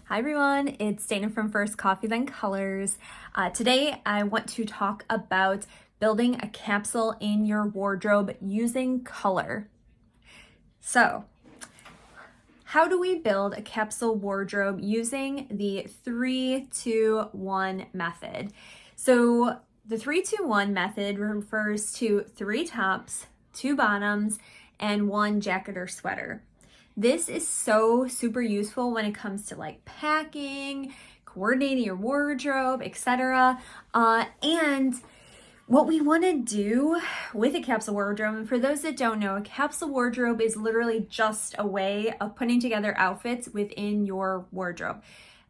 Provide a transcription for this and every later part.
Hi everyone, it's Dana from First Coffee Then Colors. Today I want to talk about building a capsule in your wardrobe using color. So, how do we build a capsule wardrobe using the 3-2-1 method? So the 3-2-1 method refers to 3 tops, 2 bottoms, and 1 jacket or sweater. This is so super useful when it comes to like packing, coordinating your wardrobe, etc. And what we want to do with a capsule wardrobe, and for those that don't know, a capsule wardrobe is literally just a way of putting together outfits within your wardrobe.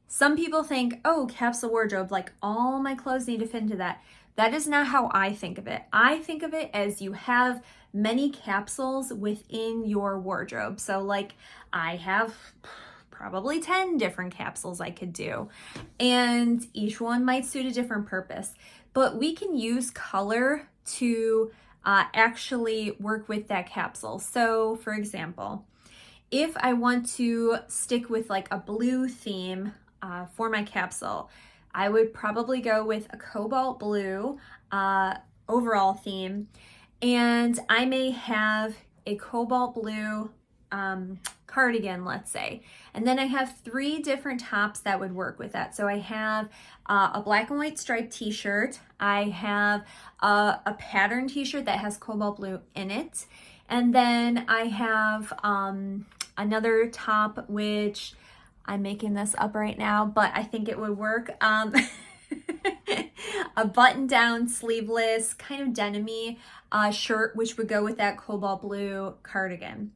Some people think, oh, capsule wardrobe, like all my clothes need to fit into that. That is not how I think of it. I think of it as you have many capsules within your wardrobe. So like I have probably 10 different capsules I could do, and each one might suit a different purpose. But we can use color to actually work with that capsule. So for example, if I want to stick with like a blue theme for my capsule, I would probably go with a cobalt blue overall theme, and I may have a cobalt blue cardigan, let's say, and then I have 3 different tops that would work with that. So I have a black and white striped t-shirt, I have a pattern t-shirt that has cobalt blue in it, and then I have another top, which I'm making this up right now, but I think it would work. A button-down, sleeveless, kind of denim-y shirt, which would go with that cobalt blue cardigan.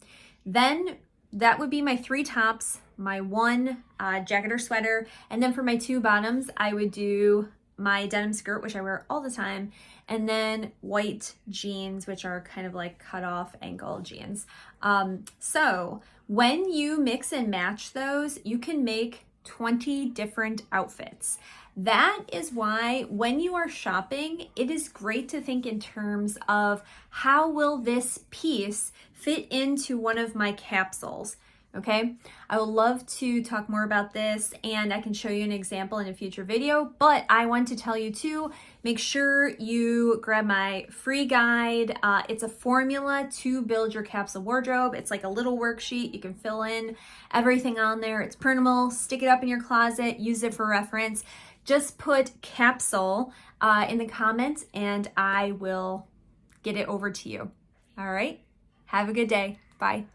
Then that would be my 3 tops, my 1 jacket or sweater, and then for my 2 bottoms, I would do my denim skirt, which I wear all the time, and then white jeans, which are kind of like cut off ankle jeans. So when you mix and match those, you can make 20 different outfits. That is why when you are shopping, it is great to think in terms of how will this piece fit into one of my capsules. Okay, I would love to talk more about this, and I can show you an example in a future video, but I want to tell you to make sure you grab my free guide. It's a formula to build your capsule wardrobe. It's like a little worksheet. You can fill in everything on there. It's printable, stick it up in your closet, use it for reference. Just put capsule in the comments and I will get it over to you. All right, have a good day. Bye.